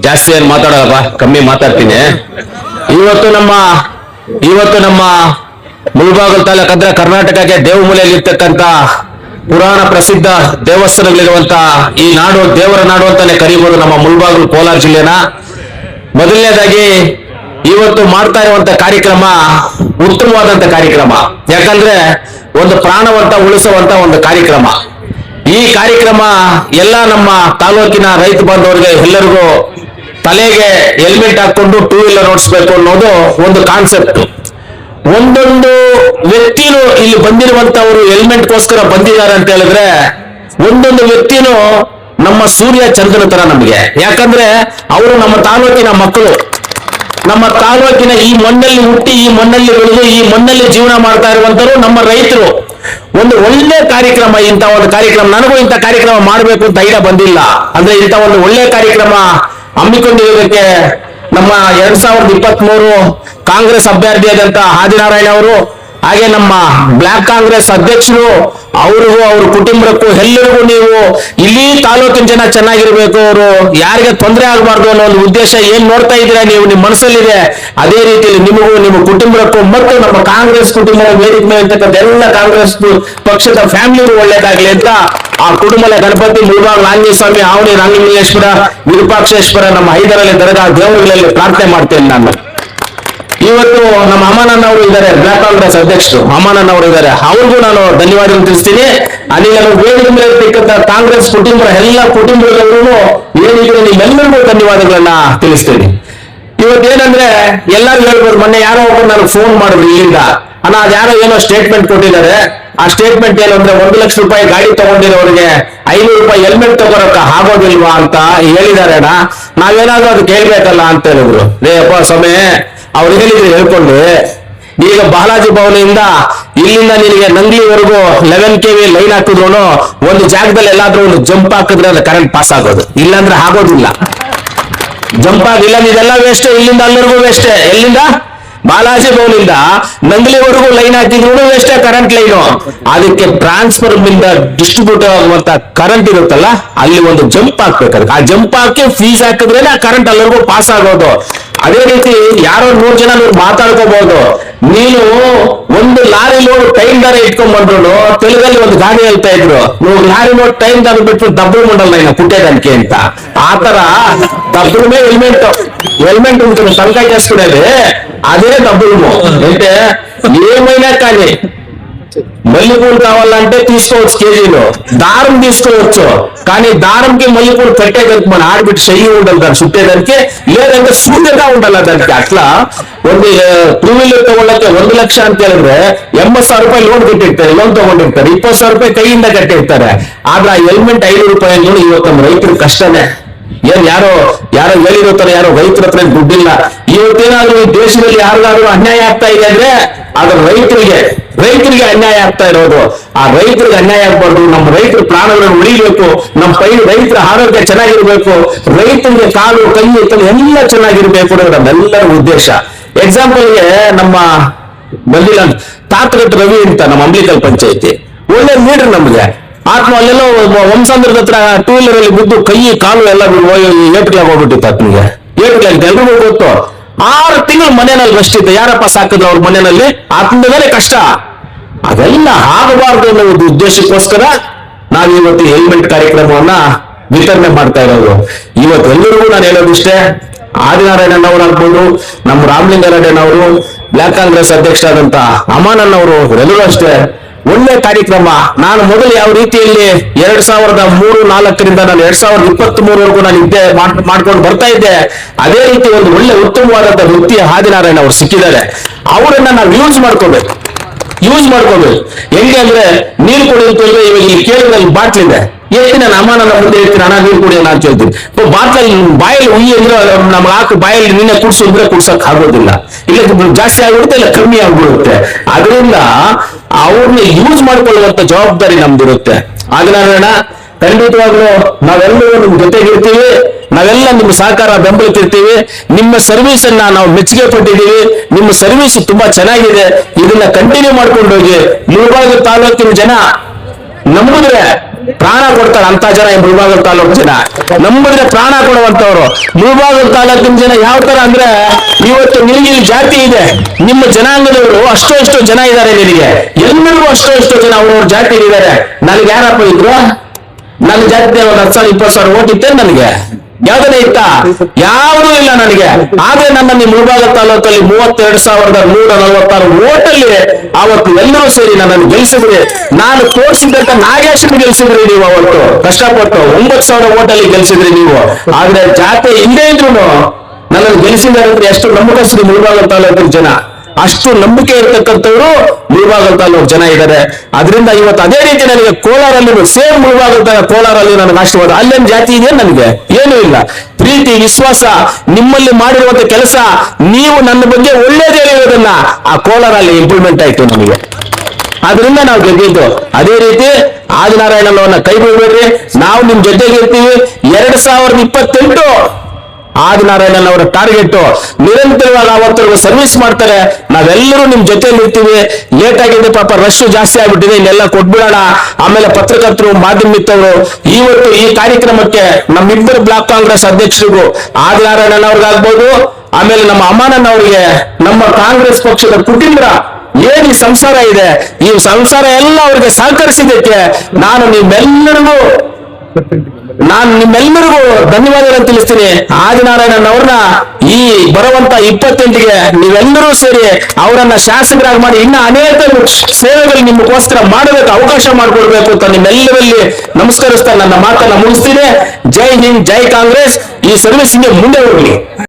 ಜಾಸ್ತಿ ಏನು ಮಾತಾಡೋದಪ್ಪ, ಕಮ್ಮಿ ಮಾತಾಡ್ತೀನಿ. ಇವತ್ತು ನಮ್ಮ ಮುಳಬಾಗಿಲು ತಾಲೂಕು ಅಂದ್ರೆ ಕರ್ನಾಟಕಕ್ಕೆ ದೇವಮೂಲೆಯಲ್ಲಿ ಇರ್ತಕ್ಕಂಥ ಪುರಾಣ ಪ್ರಸಿದ್ಧ ದೇವಸ್ಥಾನಗಳಿರುವಂತ ಈ ನಾಡು ದೇವರ ನಾಡು ಅಂತಾನೆ ಕರೀಬಹುದು ನಮ್ಮ ಮುಳಬಾಗಿಲು ಕೋಲಾರ ಜಿಲ್ಲೆನ. ಮೊದಲನೇದಾಗಿ ಇವತ್ತು ಮಾಡ್ತಾ ಇರುವಂತ ಕಾರ್ಯಕ್ರಮ ಉತ್ತಮವಾದಂತ ಕಾರ್ಯಕ್ರಮ. ಯಾಕಂದ್ರೆ ಒಂದು ಪ್ರಾಣವಂತ ಉಳಿಸುವಂತ ಒಂದು ಕಾರ್ಯಕ್ರಮ. ಈ ಕಾರ್ಯಕ್ರಮ ಎಲ್ಲ ನಮ್ಮ ತಾಲೂಕಿನ ರೈತ ಬಾಂಧವರಿಗೆ ಎಲ್ಲರಿಗೂ ತಲೆಗೆ ಹೆಲ್ಮೆಟ್ ಹಾಕೊಂಡು ಟೂ ವೀಲರ್ ಓಡಿಸ್ಬೇಕು ಅನ್ನೋದು ಒಂದು ಕಾನ್ಸೆಪ್ಟ್. ಒಂದೊಂದು ವ್ಯಕ್ತಿನೂ ಇಲ್ಲಿ ಬಂದಿರುವಂತವರು ಹೆಲ್ಮೆಟ್ಗೋಸ್ಕರ ಬಂದಿದ್ದಾರೆ ಅಂತ ಹೇಳಿದ್ರೆ ಒಂದೊಂದು ವ್ಯಕ್ತಿನೂ ನಮ್ಮ ಸೂರ್ಯ ಚಂದ್ರನ ತರ ನಮಗೆ. ಯಾಕಂದ್ರೆ ಅವರು ನಮ್ಮ ತಾಲೂಕಿನ ಮಕ್ಕಳು, ನಮ್ಮ ತಾಲೂಕಿನ ಈ ಮಣ್ಣಲ್ಲಿ ಹುಟ್ಟಿ ಈ ಮಣ್ಣಲ್ಲಿ ಬೆಳೆದು ಈ ಮಣ್ಣಲ್ಲಿ ಜೀವನ ಮಾಡ್ತಾ ಇರುವಂತರು ನಮ್ಮ ರೈತರು. ಒಂದು ಒಳ್ಳೆ ಕಾರ್ಯಕ್ರಮ, ಇಂಥ ಒಂದು ಕಾರ್ಯಕ್ರಮ ನನಗೂ ಇಂಥ ಕಾರ್ಯಕ್ರಮ ಮಾಡಬೇಕು ಅಂತ ಐಡಿಯಾ ಬಂದಿಲ್ಲ. ಅಂದ್ರೆ ಇಂಥ ಒಂದು ಒಳ್ಳೆ ಕಾರ್ಯಕ್ರಮ ಹಮ್ಮಿಕೊಂಡಿರುವುದಕ್ಕೆ ನಮ್ಮ 2023 ಕಾಂಗ್ರೆಸ್ ಅಭ್ಯರ್ಥಿಯಾದಂತ ಆದಿನಾರಾಯಣ ಅವರು, ಹಾಗೆ ನಮ್ಮ ಬ್ಲಾಕ್ ಕಾಂಗ್ರೆಸ್ ಅಧ್ಯಕ್ಷರು, ಅವ್ರಿಗೂ ಅವ್ರ ಕುಟುಂಬಕ್ಕೂ ಎಲ್ಲರಿಗೂ ನೀವು ಇಲ್ಲಿ ತಾಲೂಕಿನ ಜನ ಚೆನ್ನಾಗಿರ್ಬೇಕು, ಅವರು ಯಾರಿಗೆ ತೊಂದರೆ ಆಗಬಾರ್ದು ಅನ್ನೋ ಒಂದು ಉದ್ದೇಶ ಏನ್ ನೋಡ್ತಾ ಇದ್ದೀರಾ ನೀವು ನಿಮ್ಮ ಮನಸ್ಸಲ್ಲಿದೆ, ಅದೇ ರೀತಿಯಲ್ಲಿ ನಿಮಗೂ ನಿಮ್ಮ ಕುಟುಂಬಕ್ಕೂ ಮತ್ತು ನಮ್ಮ ಕಾಂಗ್ರೆಸ್ ಕುಟುಂಬ ವೇದಿಕೆ ಮೇಲೆ ಇರ್ತಕ್ಕಂಥ ಎಲ್ಲ ಕಾಂಗ್ರೆಸ್ ಪಕ್ಷದ ಫ್ಯಾಮಿಲಿಗೂ ಒಳ್ಳೇದಾಗ್ಲಿ ಅಂತ ಆ ಕುಟುಂಬದ ಗಣಪತಿ ಮುಳಬಾಗಿಲು ಆಂಜನೇಯ ಸ್ವಾಮಿ, ಆವಣಿ ರಾಮಲಿಂಗೇಶ್ವರ, ವಿರೂಪಾಕ್ಷೇಶ್ವರ, ನಮ್ಮ ಐದರಲ್ಲಿ ದರ್ಗಾ ದೇವರುಗಳಲ್ಲಿ ಪ್ರಾರ್ಥನೆ ಮಾಡ್ತೇನೆ ನಾನು. ಇವತ್ತು ನಮ್ಮ ಅಮಾನಣ್ಣ ಅವರು ಇದ್ದಾರೆ, ಬ್ಲಾಕ್ ಕಾಂಗ್ರೆಸ್ ಅಧ್ಯಕ್ಷರು ಅಮಾನಣ್ಣ ಅವರು ಇದ್ದಾರೆ, ಅವ್ರಿಗೂ ನಾನು ಧನ್ಯವಾದ ತಿಳಿಸ್ತೀನಿ. ಅಲ್ಲಿ ನಮ್ಮ ವೇದಿಕೆ ಮೇಲೆ ಇರ್ತಕ್ಕಂಥ ಕಾಂಗ್ರೆಸ್ ಕುಟುಂಬ ಎಲ್ಲ ಕುಟುಂಬದವರಿಗೂ ಏನಿದೆ ನಿಮ್ಮೆಲ್ಲರಿಗೂ ಧನ್ಯವಾದಗಳನ್ನ ತಿಳಿಸ್ತೀನಿ. ಇವತ್ತೇನಂದ್ರೆ ಎಲ್ಲರೂ ಹೇಳ್ಬೋದು, ಮೊನ್ನೆ ಯಾರೋ ಒಬ್ಬರು ನನಗೆ ಫೋನ್ ಮಾಡಿದ್ರು ಇಲ್ಲಿಂದ, ಅಣ್ಣ ಅದ್ಯಾರೋ ಏನೋ ಸ್ಟೇಟ್ಮೆಂಟ್ ಕೊಟ್ಟಿದ್ದಾರೆ. ಆ ಸ್ಟೇಟ್ಮೆಂಟ್ ಏನು ಅಂದ್ರೆ 1 ಲಕ್ಷ ರೂಪಾಯಿ ಗಾಡಿ ತಗೊಂಡಿರೋರಿಗೆ 500 ರೂಪಾಯಿ ಹೆಲ್ಮೆಟ್ ತಗೋರಕ್ಕ ಆಗೋದಿಲ್ವಾ ಅಂತ ಹೇಳಿದ್ದಾರೆ ಅಣ್ಣ. ನಾವೇನಾದ್ರೂ ಅದು ಕೇಳ್ಬೇಕಲ್ಲ ಅಂತ ಹೇಳಿದ್ರು. ಅಪ್ಪ ಸಮಯ ಅವ್ರು ಹೇಳಿದ್ರು ಹೇಳ್ಕೊಂಡು, ಈಗ ಬಾಲಾಜಿ ಭವನದಿಂದ ಇಲ್ಲಿಂದ ನಿನಗೆ ನಂಗ್ಲಿವರೆಗೂ 11 KV ಲೈನ್ ಹಾಕಿದ್ರು ಒಂದು ಜಾಗದಲ್ಲಿ ಎಲ್ಲಾದ್ರೂ ಒಂದು ಜಂಪ್ ಹಾಕಿದ್ರೆ ಅದು ಕರೆಂಟ್ ಪಾಸ್ ಆಗೋದು, ಇಲ್ಲಾಂದ್ರೆ ಆಗೋದಿಲ್ಲ. ಜಂಪ್ ಆಗಿಲ್ಲ, ಇದೆಲ್ಲ ವೇಸ್ಟ್, ಇಲ್ಲಿಂದ ಅಲ್ಲಿವರೆಗೂ ವೇಸ್ಟ್. ಎಲ್ಲಿಂದ ಬಾಲಾಜಿ ಭವನಿಂದ ನಂಗ್ಲಿವರೆಗೂ ಲೈನ್ ಹಾಕಿದ್ರು ವೇಸ್ಟೇ ಕರೆಂಟ್ ಲೈನು. ಅದಕ್ಕೆ ಟ್ರಾನ್ಸ್ಫರ್ ಇಂದ ಡಿಸ್ಟ್ರಿಬ್ಯೂಟ್ ಆಗುವಂತ ಕರೆಂಟ್ ಇರುತ್ತಲ್ಲ, ಅಲ್ಲಿ ಒಂದು ಜಂಪ್ ಹಾಕ್ಬೇಕಾದ್ರೆ ಆ ಜಂಪ್ ಹಾಕಿ ಫೀಸ್ ಹಾಕಿದ್ರೆ ಆ ಕರೆಂಟ್ ಅಲ್ಲಿವರೆಗೂ ಪಾಸ್ ಆಗೋದು. ಅದೇ ರೀತಿ ಯಾರೋ 100 ಜನ ನೀವು ಮಾತಾಡ್ಕೋಬಹುದು. ನೀನು ಒಂದು ಲಾರಿ ಲೋಡ್ ಟೈಮ್ ದಾರ ಇಟ್ಕೊಂಡ್ ಬಂದ್ರು ತೆಲುಗಲ್ಲಿ ಒಂದು ಗಾಡಿ ಹೇಳ್ತಾ ಇದ್ರು, ನೀವು ಲಾರಿ ಲೋಡ್ ಟೈಮ್ ದಾರ ಬಿಟ್ಟು ಡಬ್ಬು ಮಾಡಲ್ಲ ಇನ್ನ ಪುಟ್ಟೇದನ್ಕೆ ಅಂತ. ಆತರ ಡಬ್ಬುಳ ಮೇಲೆ ಹೆಲ್ಮೆಟ್ ఉంటుంది తలకాయ చేసుకునేది అదే డబ్బులు. అంటే ఏమైనా కానీ మల్లెపూలు కావాలంటే తీసుకోవచ్చు, కేజీలో దారం తీసుకోవచ్చు. కానీ దారంకి మల్లెపూలు కట్టేదానికి మన ఆడబిట్టి చెయ్యి ఉండాలి దాన్ని చుట్టేదానికి, లేదంటే సూర్యగా ఉండాలి దానికి. అట్లా ಒಂದು 2 ವೀಲರ್ ತಗೊಳ್ಳಕ್ಕೆ 1 ಲಕ್ಷ ಅಂತ ಹೇಳಿದ್ರೆ 80,000 ರೂಪಾಯಿ ಲೋನ್ ಕಟ್ಟಿರ್ತಾರೆ, ಲೋನ್ ತಗೊಂಡಿರ್ತಾರೆ, 20,000 ರೂಪಾಯಿ ಕೈಯಿಂದ ಕಟ್ಟಿರ್ತಾರೆ. ಆದ್ರೆ ಆ ಹೆಲ್ಮೆಟ್ 500 ರೂಪಾಯಿ ಇವತ್ತು ನಮ್ಮ ರೈತರ ಕಷ್ಟನೇ. ಯಾರೋ ಹೇಳಿರುತ್ತಾರೆ, ಯಾರೋ ರೈತರ ಹತ್ರ ದುಡ್ಡಿಲ್ಲ. ಇವತ್ತೇನಾದ್ರೂ ಈ ದೇಶದಲ್ಲಿ ಯಾರಿಗಾದ್ರೂ ಅನ್ಯಾಯ ಆಗ್ತಾ ಇದೆ ಅಂದ್ರೆ ಅದ್ರ ರೈತರಿಗೆ ಅನ್ಯಾಯ ಆಗ್ತಾ ಇರೋದು. ಆ ರೈತರಿಗೆ ಅನ್ಯಾಯ ಆಗ್ಬಾರ್ದು, ನಮ್ಮ ರೈತರ ಪ್ರಾಣಗಳನ್ನು ಉಳಿಬೇಕು, ನಮ್ಮ ರೈತರ ಆರೋಗ್ಯ ಚೆನ್ನಾಗಿರ್ಬೇಕು, ರೈತರಿಗೆ ಕಾಲು ಕೈ ಎಲ್ಲ ಚೆನ್ನಾಗಿರ್ಬೇಕು ಅನ್ನೋದು ನಮ್ಮೆಲ್ಲರ ಉದ್ದೇಶ. ಎಕ್ಸಾಂಪಲ್ಗೆ ನಮ್ಮ ಬಂದಿಲ್ಲ ತಾತಗಟ್ಟು ರವಿ ಅಂತ ನಮ್ಮ ಅಂಬ್ಲಿಕಲ್ ಪಂಚಾಯತಿ ಒಳ್ಳೆ ಲೀಡರ್ ನಮ್ಗೆ. ಆತ್ಮ ಅಲ್ಲೆಲ್ಲೋ ವಂಸಾಂಧ್ರದ ಹತ್ರ 2 ವೀಲರ್ ಅಲ್ಲಿ ಬಿದ್ದು ಕೈ ಕಾಲು ಎಲ್ಲ ಏಟ್ಗಳಾಗಿ ಹೋಗ್ಬಿಟ್ಟಿತ್ತು. ಆತ್ಮಿಗೆ ಏಟ್ಗಳಾಗಿತ್ತು, ಎಲ್ರಿಗೂ ಗೊತ್ತು. 6 ತಿಂಗಳು ಮನೆಯಲ್ಲಿ ರೆಸ್ಟ್ ಯಾರಪ್ಪ ಸಾಕಿದ್ರು ಅವ್ರ ಮನೆಯಲ್ಲಿ, ಆತ್ಮದ ಮೇಲೆ ಕಷ್ಟ. ಅದೆಲ್ಲ ಆಗಬಾರ್ದು ಅನ್ನೋ ಒಂದು ಉದ್ದೇಶಕ್ಕೋಸ್ಕರ ನಾವು ಇವತ್ತು ಹೆಲ್ಮೆಟ್ ಕಾರ್ಯಕ್ರಮವನ್ನ ವಿತರಣೆ ಮಾಡ್ತಾ ಇರೋದು. ಇವತ್ತು ಎಲ್ಲರಿಗೂ ನಾನು ಹೇಳೋದಿಷ್ಟೇ, ಆದಿನಾರಾಯಣನ್ ಅವರು ಆಗ್ಬೋದು, ನಮ್ಮ ರಾಮಲಿಂಗಾರೆಡ್ಡಿ ಅವರು, ಬ್ಲಾಕ್ ಕಾಂಗ್ರೆಸ್ ಅಧ್ಯಕ್ಷರಾದಂತ ಅಮಾನಣ್ಣ ಅವರು, ಎಲ್ಲರೂ ಅಷ್ಟೇ ಒಳ್ಳೆ ಕಾರ್ಯಕ್ರಮ. ನಾನು ಮೊದಲು ಯಾವ ರೀತಿಯಲ್ಲಿ 2003-4ರಿಂದ ನಾನು 2023ವರೆಗೂ ನಾನು ಇದ್ದೆ ಮಾಡ್ಕೊಂಡು ಬರ್ತಾ ಇದ್ದೆ, ಅದೇ ರೀತಿ ಒಂದು ಒಳ್ಳೆ ಉತ್ತಮವಾದಂತ ವ್ಯಕ್ತಿ ಆದಿನಾರಾಯಣ ಅವರು ಸಿಕ್ಕಿದ್ದಾರೆ. ಅವರನ್ನ ನಾವು ಯೂಸ್ ಮಾಡ್ಕೋಬೇಕು. ಹೆಂಗೆ ಅಂದ್ರೆ ನೀರು ಕುಡಿಯುತ್ತಂದ್ರೆ ಇವಾಗ ಇಲ್ಲಿ ಕೇಳಿದಲ್ಲಿ ಬಾಟ್ಲಿದೆ, ನಾನು ಅಮ್ಮನ ಮುಂದೆ ಹೇಳ್ತೀನಿ ಅಣ್ಣ ನೀರು ಕುಡಿಯೋಣ ಅಂತ ಹೇಳ್ತೀನಿ. ಬಾಟ್ಲಲ್ಲಿ ಬಾಯಲ್ಲಿ ಉಯ್ಯಿ ಅಂದ್ರೆ ನಮ್ಗೆ ಹಾಕಿ ಬಾಯಲ್ಲಿ ನೀನೆ ಕುಡ್ಸಿದ್ರೆ ಕುಡ್ಸಕ್ ಆಗೋದಿಲ್ಲ, ಇಲ್ಲ ಜಾಸ್ತಿ ಆಗ್ಬಿಡುತ್ತೆ ಇಲ್ಲ ಕಮ್ಮಿ ಆಗ್ಬಿಡುತ್ತೆ. ಅದರಿಂದ ಅವ್ರನ್ನ ಯೂಸ್ ಮಾಡ್ಕೊಳ್ಳುವಂತ ಜವಾಬ್ದಾರಿ ನಮ್ದಿರುತ್ತೆ. ಆದಿನಾರಾಯಣ ಖಂಡಿತವಾಗ್ಲೂ ನಾವೆಲ್ಲರೂ ನಿಮ್ ಜೊತೆಗಿರ್ತೀವಿ, ನಾವೆಲ್ಲ ನಿಮ್ಮ ಸಹಕಾರ ಬೆಂಬಲಿರ್ತೀವಿ. ನಿಮ್ಮ ಸರ್ವಿಸ್ ಅನ್ನ ನಾವು ಮೆಚ್ಚುಗೆ ಪಟ್ಟಿದ್ದೀವಿ. ನಿಮ್ಮ ಸರ್ವಿಸ್ ತುಂಬಾ ಚೆನ್ನಾಗಿದೆ, ಇದನ್ನ ಕಂಟಿನ್ಯೂ ಮಾಡ್ಕೊಂಡು ಹೋಗಿ. ಮುಳಬಾಗಿಲು ತಾಲೂಕಿನ ಜನ ನಂಬಿದ್ರೆ ಪ್ರಾಣ ಕೊಡ್ತಾರೆ ಅಂತ ಜನ ಈ ಮುಳಬಾಗಿಲು ತಾಲೂಕು ಜನ. ನಂಬಿದ್ರೆ ಪ್ರಾಣ ಕೊಡುವಂತವ್ರು. ಮುಳಬಾಗಿಲು ತಾಲೂಕಿನ ಜನ ಯಾವ ತರ ಅಂದ್ರೆ, ಇವತ್ತು ನಿನಗೆ ಇಲ್ಲಿ ಜಾತಿ ಇದೆ, ನಿಮ್ಮ ಜನಾಂಗದವರು ಅಷ್ಟೋ ಇಷ್ಟೋ ಜನ ಇದ್ದಾರೆ, ನಿನಗೆ ಎಲ್ಲರಿಗೂ ಅಷ್ಟೋ ಇಷ್ಟೋ ಜನ ಅವ್ರವ್ರ ಜಾತಿ ಇದ್ದಾರೆ. ನನಗೆ ಯಾರಪ್ಪ ಇದ್ರು? ನನ್ನ ಜಾತಿ ಒಂದು 10,000-20,000 ಓಟ್ ಇತ್ತೆ ನನಗೆ? ಯಾವ್ದನೇ ಇತ್ತ? ಯಾವುದೂ ಇಲ್ಲ ನನಗೆ. ಆದ್ರೆ ನನ್ನಲ್ಲಿ ಮುಳಬಾಗಿಲು ತಾಲೂಕಲ್ಲಿ 32,146 ಓಟಲ್ಲಿ ಅವತ್ತು ಎಲ್ಲರೂ ಸೇರಿ ನನ್ನನ್ನು ಗೆಲ್ಲಿಸಿದ್ರಿ. ನಾನು ತೋರಿಸಿದಂತ ನಾಗೇಶನ್ ಗೆಲ್ಸಿದ್ರಿ ನೀವು. ಅವತ್ತು ಕಷ್ಟಪಟ್ಟು 9,000 ಓಟಲ್ಲಿ ಗೆಲ್ಸಿದ್ರಿ ನೀವು. ಆದ್ರೆ ಜಾತಿ ಹಿಂದೆ ಇದ್ರು ನನ್ನನ್ನು ಗೆಲ್ಲಿಸಿದ್ರೆ ಎಷ್ಟು ನಂಬಿಕಸ್ರು ಮುಳಬಾಗಿಲು ತಾಲೂಕಿನ ಜನ, ಅಷ್ಟು ನಂಬಿಕೆ ಇರ್ತಕ್ಕಂಥವ್ರು ಮುಳಬಾಗಿಲು ತಾಲೂಕು ಜನ ಇದ್ದಾರೆ. ಅದರಿಂದ ಇವತ್ತು ಅದೇ ರೀತಿ ನನಗೆ ಕೋಲಾರಲ್ಲಿ ಸೇಮ್ ಮುಳಬಾಗಿಲು ಕೋಲಾರಲ್ಲಿ ನನಗೆ ಆಶೀರ್ವಾದ. ಅಲ್ಲೇನ್ ಜಾತಿ ಇದೆ? ನನಗೆ ಏನೂ ಇಲ್ಲ. ಪ್ರೀತಿ, ವಿಶ್ವಾಸ, ನಿಮ್ಮಲ್ಲಿ ಮಾಡಿರುವಂತ ಕೆಲಸ, ನೀವು ನನ್ನ ಬಗ್ಗೆ ಒಳ್ಳೇದೇ ಹೇಳೋದನ್ನ ಆ ಕೋಲಾರಲ್ಲಿ ಇಂಪ್ಲಿಮೆಂಟ್ ಆಯ್ತು ನಮಗೆ. ಆದ್ರಿಂದ ನಾವು ಗೆದ್ದಿದ್ದು. ಅದೇ ರೀತಿ ಆದಿನಾರಾಯಣನವನ್ನ ಕೈ ಬಿಡಬೇಡ್ರಿ, ನಾವು ನಿಮ್ ಜೊತೆಗೆ ಇರ್ತೀವಿ. 2028 ಆದಿನಾರಾಯಣನ್ ಅವರ ಟಾರ್ಗೆಟ್ ನಿರಂತರವಾಗಿ ಅವತ್ತರೆಗೂ ಸರ್ವಿಸ್ ಮಾಡ್ತಾರೆ. ನಾವೆಲ್ಲರೂ ನಿಮ್ ಜೊತೆಲಿ ಇರ್ತೀವಿ. ಲೇಟ್ ಆಗಿದೆ ಪಾಪ, ರಶ್ ಜಾಸ್ತಿ ಆಗ್ಬಿಟ್ಟಿದೆ, ಇಲ್ಲೆಲ್ಲ ಕೊಟ್ಬಿಡೋಣ. ಆಮೇಲೆ ಪತ್ರಕರ್ತರು, ಮಾಧ್ಯಮ ಮಿತ್ರರು, ಇವತ್ತು ಈ ಕಾರ್ಯಕ್ರಮಕ್ಕೆ ನಮ್ಮಿಬ್ಬರು ಬ್ಲಾಕ್ ಕಾಂಗ್ರೆಸ್ ಅಧ್ಯಕ್ಷರಿಗೂ ಆದಿನಾರಾಯಣನ್ ಅವ್ರಿಗಾಗ್ಬೋದು, ಆಮೇಲೆ ನಮ್ಮ ಅಮಾನನ್ ಅವರಿಗೆ, ನಮ್ಮ ಕಾಂಗ್ರೆಸ್ ಪಕ್ಷದ ಕುಟುಂಬ ಏನ್ ಈ ಸಂಸಾರ ಇದೆ, ಈ ಸಂಸಾರ ಎಲ್ಲ ಅವ್ರಿಗೆ ಸಹಕರಿಸಿದ್ದಕ್ಕೆ ನಾನು ನಿಮ್ಮೆಲ್ಲರಿಗೂ ಧನ್ಯವಾದಗಳನ್ನು ತಿಳಿಸ್ತೀನಿ. ಆದಿನಾರಾಯಣನ್ ಅವ್ರನ್ನ ಈ ಬರುವಂತ 28ಗೆ ನೀವೆಲ್ಲರೂ ಸೇರಿ ಅವರನ್ನ ಶಾಸಕರಾಗಿ ಮಾಡಿ ಇನ್ನ ಅನೇಕ ಸೇವೆಗಳು ನಿಮಗೋಸ್ಕರ ಮಾಡಬೇಕು, ಅವಕಾಶ ಮಾಡಿಕೊಡ್ಬೇಕು ಅಂತ ನಿಮ್ಮೆಲ್ಲರಲ್ಲಿ ನಮಸ್ಕರಿಸ್ತಾ ನನ್ನ ಮಾತನ್ನ ಮುಗಿಸ್ತೀನಿ. ಜೈ ಹಿಂದ್, ಜೈ ಕಾಂಗ್ರೆಸ್. ಈ ಸರ್ವಿಸ್ ಹಿಂಗೆ ಮುಂದೆ ಹೋಗ್ಲಿ.